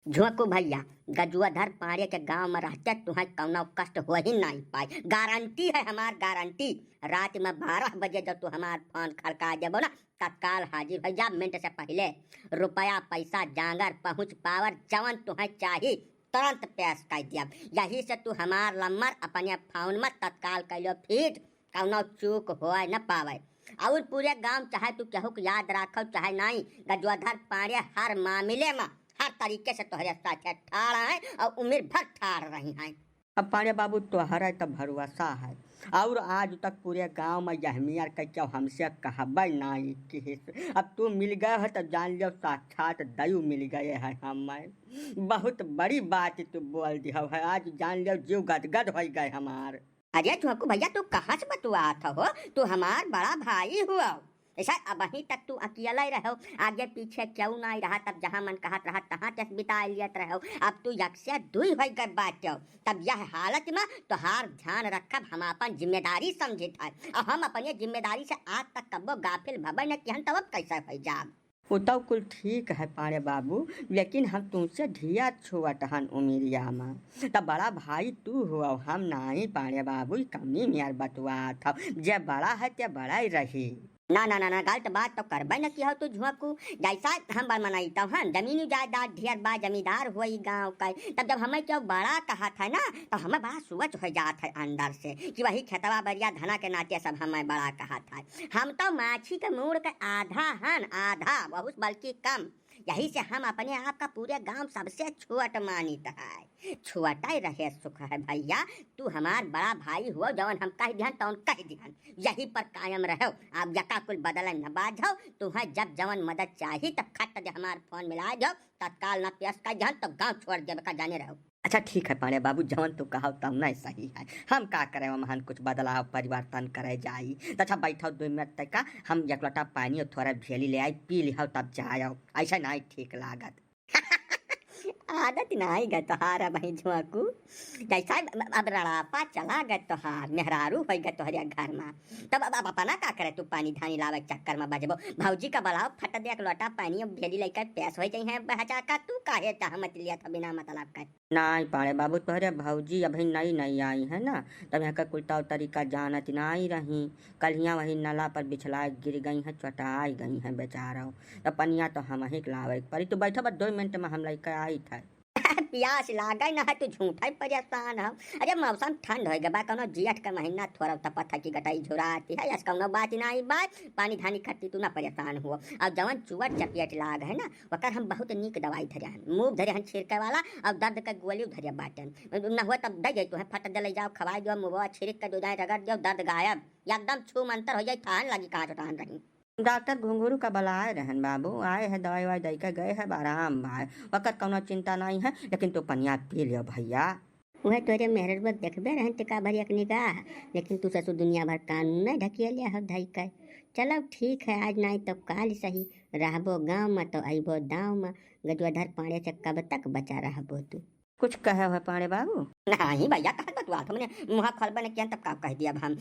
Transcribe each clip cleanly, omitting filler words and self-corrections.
झुमकू भैया, गजुआधर पाड़े के गांव में रहते तुम्हें कौनो कष्ट हो ही नहीं पाए। गारंटी है हमार गारंटी। रात में 12 बजे जब तू हमार फोन खड़का देबो ना, तत्काल हाजिर हो जा। मिनट से पहले रुपया पैसा जांगर पहुँच पावर जवन तुम्हें चाहिए तुरंत पेश कर दिया। यही से तू हमार नंबर अपने फोन में तत्काल कैलो फीट, कौनो चूक हो न पावे। और पूरे गांव चाहे तू केहू के याद रखो चाहे नहीं, गजुआधर पाड़े हर मामले में हर तरीके से तोहरे साथ ठाड़ है और उम्र भर ठाड़ रही हैं। अब पाड़े बाबू तोहरा तो भरोसा है और आज तक पूरे गांव में यहमियार कह हमसे कहबे नहीं कि अब तू मिल गए है तो जान लो साक्षात दयु मिल गए है। हमें बहुत बड़ी बात तू बोल दी है, आज जान लो जीव गदगद हो गए हमार। अरे झुमकू भैया, तू कहाँ से बतुआत हो? तू हमार बड़ा भाई हुआ। ऐसा अब अभी तक तू अकेला ही रहो, आगे पीछे क्यों नहीं रहा? तब जहाँ मन कहत रहा तहाँ तक बिता लियत रहो। अब तू यक्से दुई हो गए बात, तब यह हालत में तोहार ध्यान रखब हम अपन जिम्मेदारी समझे था। और हम अपने जिम्मेदारी से आज तक कबो गाफिल भबे न किहन, तब कैसे हो जाब? वो तो कुल ठीक है पाड़े बाबू, लेकिन हम तुमसे धिया छुअत हन उमिरिया में। तब बड़ा भाई तू हुआ, हम नहीं पाड़े बाबू कमी में यार बतुआ था। जब बड़ा है त्या बड़ा ही रही। ना ना ना ना, गलत बात तो करबे न किया तू झुमकू। जैसा हम बार मनाई तब हम जमीन जायदाद ढेर बा, जमींदार हुई गांव का। तब जब हमें क्यों बड़ा कहा था ना, तो हमें बड़ा सोच हो जात है अंदर से कि वही खेतवा बरिया धना के नाते सब हमें बड़ा कहा था। हम तो माछी के मूड़ के आधा हन, आधा बहुत बल्कि कम। यही से हम अपने आप का पूरे गांव सबसे छोट मानित है। छोटा ही रहे सुख है भैया। तू हमार बड़ा भाई हुआ, जवन हम कह दिहन तवन कह दिहन, यही पर कायम रहो। आप यका कुल बदल न बाझो। तुम्हें जब जवन मदद चाहिए तब खट दे हमार फोन मिला जाओ, तत्काल न पेश कर जहन तो गाँव छोड़ देवे का जाने रहो। अच्छा ठीक है पाड़े बाबू, जवन तू कहो तब नहीं सही है। हम का करे महान कुछ बदलाव परिवर्तन करे जाई। अच्छा बैठो 2 मिनट तक का, हम एक लोटा पानी और थोड़ा झेली ले आई पी लिहो तब जाओ। ऐसा नहीं ठीक लागत। आदत नहीं गए तोहार भाई झुमकू। जैसा अब रड़ापा चला गए तोहार, मेहरारू हो गए तोहरे घर में, तब अब अपना का करे? तू पानी धानी लावे चक्कर में बजबो। भौजी का बलाओ फट दे एक लोटा पानी और भेली लेकर पैस हो जाई है बहचा का। तू काहे चाह मत लिया था बिना मतलब का? नहीं पाड़े बाबू, तोहरे भौजी अभी नई नई आई है ना, तब यहाँ का कुलता तरीका जानत नहीं रही। कल यहाँ वही नला पर बिछला गिर गई हैं, चटाई गई हैं बेचारा। तो पनिया तो हम ही लावे पड़ी। तो बैठो बस 2 मिनट में हम लेकर आई था। प्यास लागे ना है तू झूठा ही परेशान हो। अरे मौसम ठंड हो गया, कौनो जेठ का महीना थोड़ा तपत की गटाई झुराती है, कौनो बात नहीं बात। पानी धानी खट्टी तू ना परेशान हुआ। और जवन चुअट चपेट लाग है ना, वकर हम बहुत नीक दवाई धरे हन, मुँह धरे हन छिड़के वाला, और दर्द का गोली धरे बाटन। न हुआ तब दे जाए तो फट दे जाओ, खवाई दो, मुँह छिड़क कर दो जाए, रगड़ दो, दर्द गायब एकदम छू मंतर हो जाए। थान लगी कहाँ चटान रही। डॉक्टर घुंघरू का बलाए रहन बाबू, आए हैं दवाई वाई दे के गए हैं, आराम भाई वक़्त कौनो चिंता नहीं है। लेकिन तो पनिया पी लियो भैया। वह तोरे मेहर देखबे रहन टिका भर एक निगाह, लेकिन तू ससुर दुनिया भर कानून न ढकिया लिया हो धई कर। चलो ठीक है, आज नहीं तो काल सही रहबो गाँव में तो अबो दाव में। गजुआधर पाड़े से कब तक बचा रहबो तू? कुछ कहे हो पाड़े बाबू? नहीं भैया, कहा बतुआ तुमने मुँह खोलबे न किया तब का कह दिया हम।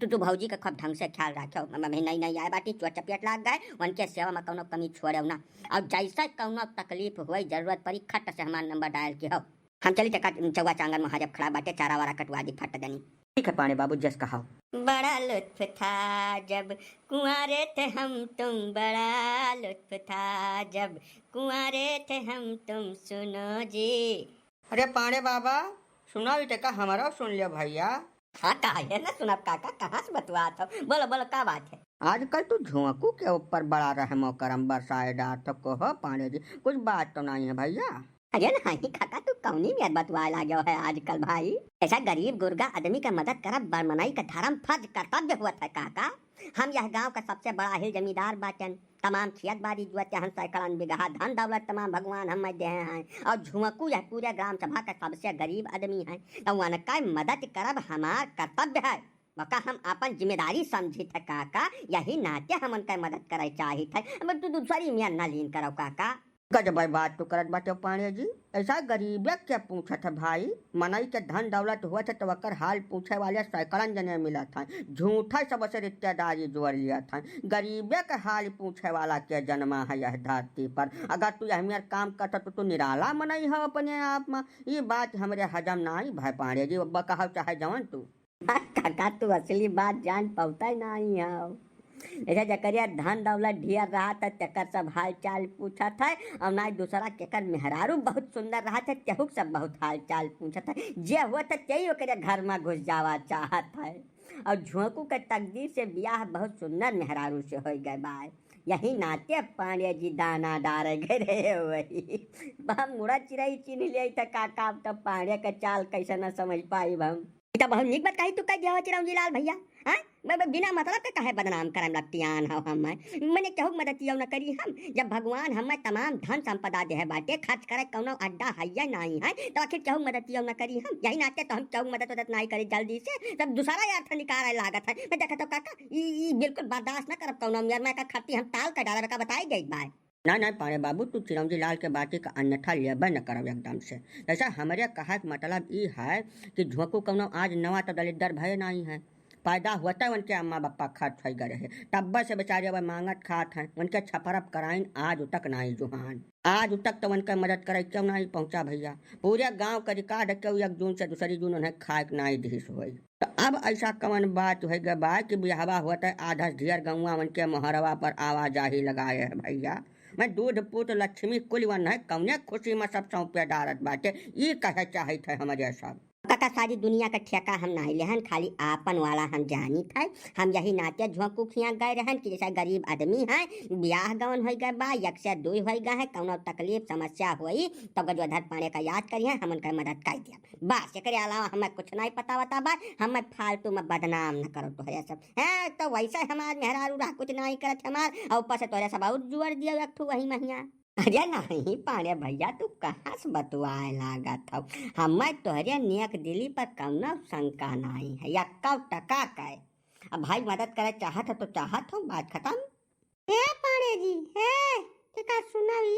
तू भौजी का खूब ढंग से ख्याल रखो। मैं नहीं आए बाटी चोट चपेट लाग गए, उनके सेवा में कौनो कमी छोड़े ना। और जैसा कौनो तकलीफ हुई जरूरत पड़ी खट से हमारा नंबर डायल के हो। हम चली चका चौवा चांगन में जब खड़ा बाटे, चारा वारा कटवा दी फट देनी। ठीक है पाड़े बाबू, जस कहा। बड़ा लुत्फ था जब कुंवारे थे हम तुम, बड़ा लुत्फ था जब कुंवारे थे हम तुम, सुनो जी। अरे पाड़े बाबा सुना भी का हमारा सुन लिया भैया। हाँ कहा है ना सुना काका, कहाँ से बतवा था? बोलो बोलो क्या बात है? आजकल तो झुमकू के ऊपर बड़ा रहमो करम बरसाए डार तो कहो पाड़े जी, कुछ बात तो नहीं है भैया? अरे नहीं काका, तू कौनी में बतवा लागो है आजकल भाई। ऐसा गरीब गुर्गा आदमी का मदद करब बरमनाई का धर्म फर्ज कर्तव्य हुआ था काका। हम यह गांव का सबसे बड़ा हिल जमींदार बाटन, तमाम खियत बारी जुआ हन सैकड़न बिगहा धन दौलत तमाम भगवान हम दे हैं। और झुमकू यह पूरे ग्राम सभा का सबसे गरीब आदमी है, तो उनका मदद करब हमार कर्तव्य है। वका हम अपन जिम्मेदारी समझी थे काका, यही नाते हम उनका मदद करे चाहिए थे। तू दूसरी में न लीन करो काका। गजब बात तो करत बाटे पांडे जी। ऐसा गरीबे क्या पूछत है भाई। मनई के धन दौलत हुआ था तो वकर हाल पूछे वाले सैकड़न जने मिला था। झूठा सबसे रिश्तेदारी जोड़ लिया था। गरीबे के हाल पूछे वाला के जन्मा है यह धरती पर। अगर तू यह काम करता तो तू निराला मनई है अपने आप में। ये बात हमरे हजम नहीं भाई पांडे जी। कहो चाहे जवन तू। काका तू असली बात जान पाता ही नहीं है। ऐसा जकरिया धन दौलत ढेर रहा था चक्कर सब हाल चाल पूछा था। और ना दूसरा केकर मेहरारू बहुत सुंदर रहा था तेहू सब बहुत हाल चाल पूछा था। जे हुआ था त्यही ओकरे घर में घुस जावा चाहत है। और झोंकू के तकदीर से ब्याह बहुत सुंदर मेहरारू से हो गए बा। यही नाते पांडे जी दाना डारे गए रहे वही हम मुड़ा चिड़ई चिन्ह लिया था काका। तब पांडे का चाल कैसे न समझ पाई हम। इतना बहुत नीक बात कही तू कह दिया चिरौंजी लाल भैया। हाँ बिना मतलब के कहे बदनाम करम लगतियान हो हम मैंने केहू मदद न करी हम। जब भगवान हमें तमाम धन संपदा दे बाटे खर्च करे कौनो अड्डा है नहीं है तो आखिर केहू मदद न करी हम। यही नाते तो हम केहू मदद नहीं करी जल्दी से। तब दूसरा अर्थ निकाल लागत है। मैं देखा तो काका ई बिल्कुल बर्दाश्त न करब कौनो यार। मैं का खत्ती हम ताल का डाला का बताई गई बात। ना ना पाड़े बाबू तू चिरौंजी लाल के बाती का अन्यथा लेबे न करब एकदम से। ऐसा हमारे कहा के मतलब ई है कि झोंकू कौनो आज नवा तो दलिदर भय नहीं है। पैदा होता है उनके अम्मा बापा खर्च हो गए रहे तब से बेचारे अब मांगत खात हैं। उनके छपरप कराइन आज तक नहीं जुहान। आज तक तो उनका मदद करे क्यों नहीं पहुंचा भैया। पूरे गांव का रिकॉर्ड क्यों 1 जून से दूसरी जून उन्हें खाए नहीं दिस हुई। तो अब ऐसा कवन बात हो गया बा कि बिहावा होता है आधा ढेर गौवा उनके मोहरवा पर आवाजाही लगाए है भैया। मैं दूध पुत लक्ष्मी कुल वन है कौने खुशी में सब सौंपे डारत बाटे। ये कहे चाहे थे हमारे सब। काका सारी दुनिया का ठेका हम नहीं लेहन खाली आपन वाला हम जानी थे। हम यही नाते झोंकू खिया गए रहन कि जैसा गरीब आदमी है ब्याह गवन हो गए बा 1 से 2 हो गए हैं कौनो तकलीफ समस्या हुई तो गजोधर पाने का याद करिए हम उनका मदद कर दिया बस। एक अलावा हमें कुछ नहीं पता बता बा। हमें फालतू में बदनाम न करो तो सब है। तो वैसे हमारे मेहरारू रहा कुछ नहीं करत हमार और ऊपर से तोरे सब और जुड़ दिया एक वही महिया। अरे नहीं पांडे भैया तू कहाँ से बतुआए लागत हो। हमें तोहरे नेक दिली पर कौनो शंका नहीं है 1 टका का। अब भाई मदद करे चाहत हो तो चाहत हो बात खत्म। ए पांडे जी है का सुनाई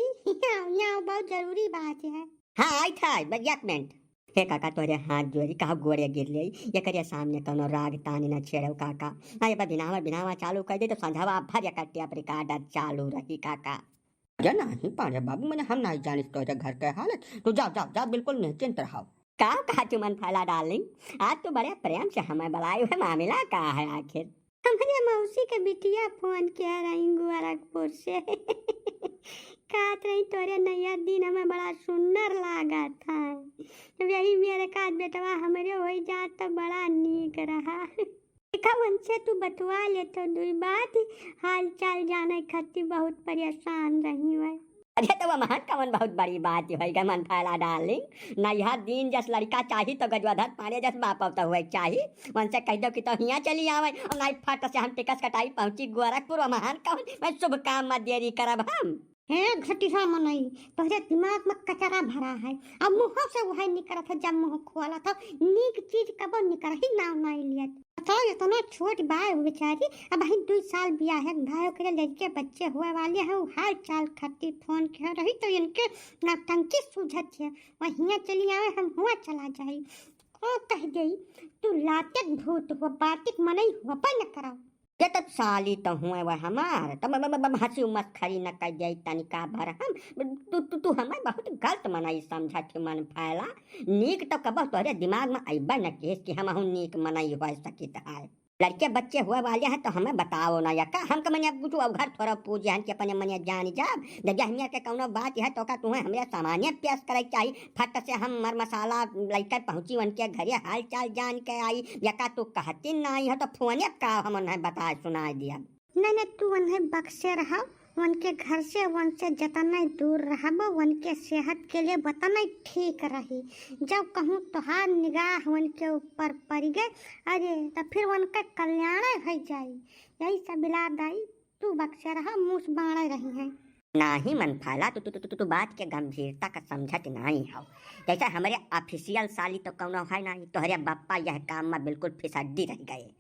यहाँ बहुत जरूरी बात है। हाँ आई था बस 1 मिनट। हे काका तोरे हाथ जोड़ी कहा गोड़े गिर ले ये करिए सामने कौनो राग तानी न छेड़ो काका। ये बिनावा बिनावा चालू कर दे तो संझावा भर कट्टे अब रिकॉर्ड चालू रही काका। अरे नहीं पाड़े बाबू मैंने हम नहीं जानी तो घर के हालत। तो जाओ जाओ जाओ बिल्कुल निश्चिंत रहो। का कहा चुमन फैला डार्लिंग आज तो बड़े प्रेम से हमें बुलाए हुए मामला का है आखिर। हमारे मौसी के बिटिया फोन किया रही गोरखपुर से कहत रही तोरे नया दिन हमें बड़ा सुंदर लागा था। यही मेरे का बेटवा हमारे हो जात तो बड़ा नीक रहा। उनसे तू बतवा ले तो 2 बात हाल चाल जाने खातिर बहुत परेशान रही है। अरे तो वह कवन बहुत बड़ी बात है मन फैला डार्लिंग। नया दिन जस लड़का चाहिए तो गजवाधर पाने जस बाप तो हुए चाहिए। उनसे कह दो कि तो यहाँ चली आवे और नहीं फट से हम टिकस कटाई पहुंची गोरखपुर महान कवन मैं शुभ काम में देरी करब हम। हे घटिया मनई तोहरे दिमाग में कचरा भरा है। अब मुँह से वही निकलत है जब मुँह खोला था नीक चीज कब निकल ही नाम नहीं लिया। बताओ इतना छोट बाय बेचारी अब 2 साल बिया है भाई के लड़के बच्चे हुए वाले हैं। हाल चाल खातिर फोन कर रही तो इनके नौटंकी सूझत है वहीं चली आवे हम हुआ चला जाए को कह गई तू लातिक भूत हो बातिक मनई हो पर न कराओ। ये तो साली तो हुए वह हमार तब हंसी मस्खरी न कर जाई तनिका भर हम तू हमें बहुत गलत मनाई समझा थे मन फैला। नीक तो कब तोरे दिमाग में अबा न केस कि हम नीक मनाई हो सकित है। लड़के बच्चे हुए वाले हैं तो हमें बताओ ना या का हम कमनिया पूछू अब घर थोड़ा पूछ हन के अपने मनिया जान जाब जब हमिया के कौनो बात है तो का तुम्हें हमरे सामान्य पेश करे चाहिए। फट से हम मर मसाला लेकर पहुंची उनके घरे हाल चाल जान के आई या का तू कहती नहीं है तो फोने का हम उन्हें बता सुना दिया। नहीं तू उन्हें बक्से रहा उनके घर से उनसे जितना दूर रहबो उनके सेहत के लिए बतना ठीक रही। जब कहूँ तोहार निगाह उनके ऊपर पड़ गए अरे तो फिर उनका कल्याण हो जाए। यही सब बिलादाई तू बक्से रहा मुँह बाढ़ रही है। नहीं मन फाला तू बात के गंभीरता का समझत नहीं हो। जैसे हमारे ऑफिशियल साली तो कौनो है नहीं तोहरे बप्पा यह काम में बिल्कुल फिसड्डी रह गए।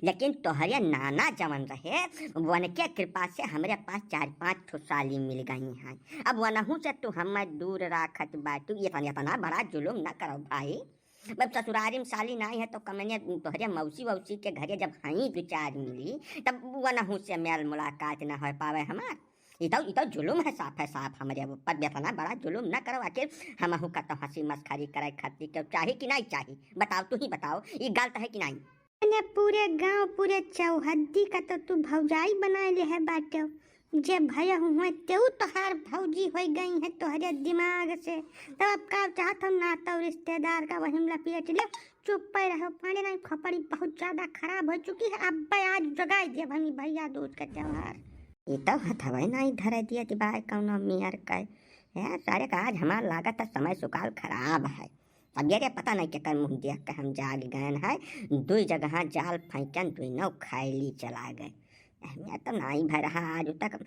लेकिन तोहरे नाना जवन रहे वन के कृपा से हमरे पास 4-5 ठो साली मिल गई हैं। अब वनहू से तू हमें दूर राखत बाटू, ये इतना बड़ा जुलूम न करो भाई। अब ससुरारी में साली नहीं है तो कमने तोहरे मौसी वौसी के घरे जब हई 2-4 मिली तब वनहू से मेल मुलाकात न हो पावे हमार। इतो जुलूम है साफ हमरे ऊपर, बेतना बड़ा जुलूम न करो। आखिर हमहू का तो हंसी मस्खरी करे खातिर के चाही कि नहीं चाही, बताओ तू ही बताओ, ये गलत है कि नहीं? मैंने पूरे गांव पूरे चौहद्दी का तो तू भौजाई बना ले है बाटे। जे भय हुए तेऊ तोहार भौजी हो गई है तोहरे दिमाग से। तब अब का चाहत हम ना तो रिश्तेदार का वही लपेट ले, चुप पे रहो। पानी नहीं खोपड़ी बहुत ज्यादा खराब हो चुकी है। अब आज जगाई दे हमी भैया दूज का त्योहार। ये तो हथवा नहीं धरे दिया दिवाय कौनो मियर का है सारे का। आज हमार लागत समय सुकाल खराब है। अब ये पता नहीं क्या कर मुँह देख के हम जाग गए हैं। 2 जगह जाल फेंकन 2 नौ खायली चला गए। मैं तो नहीं भर रहा आज तक,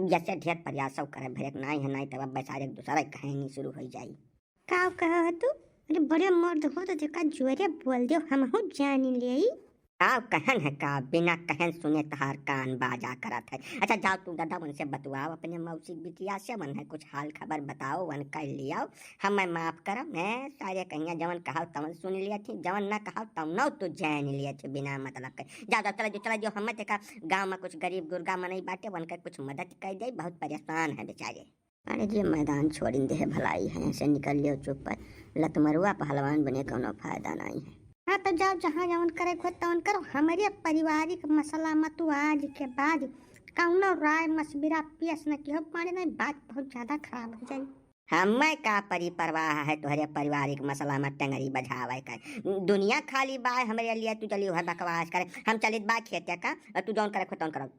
जैसे ढेर प्रयास करे भरक नहीं है, नहीं तब अब बेचारे दूसरा कहानी शुरू हो जाई। का कह तू? अरे बड़े मर्द हो तो जका जोरे बोल दो हम हो जान ले। का कहन है का बिना कहन सुने तहार कान बाजा करत है। अच्छा जाओ तू दादा उनसे बतवाओ अपने मौसी बिटिया से, मन है कुछ हाल खबर बताओ, वन कर लियाओ। हमें माफ करो, मैं सारे कहिया जवन कहा तवन सुन लिया थी, जवन न कहा तव न तो जान लिया थे बिना मतलब के। जाओ चला जो हमें देखा गाँव में कुछ गरीब गुरगा मनई बाटे वन कर कुछ मदद कर दे, बहुत परेशान है बेचारे। अरे जी मैदान छोड़ दे भलाई है, ऐसे निकल लियो चुप पर। लतमरुआ पहलवान बने कोनो फायदा नहीं है। हाँ तो जाओ जहाँ जवन करे खो तवन करो। हमारे पारिवारिक मसला मत आज के बाद कौनो राय मशविरा पेश न किया। पानी नहीं बात बहुत ज्यादा खराब हो जाए। हमें का परिपरवाह है तोहरे पारिवारिक मसला में टंगरी बजावे का। दुनिया खाली बाय हमारे लिए तू चली है बकवास करे। हम चलित बा खेते का, तू जौन करे खो तौन करो।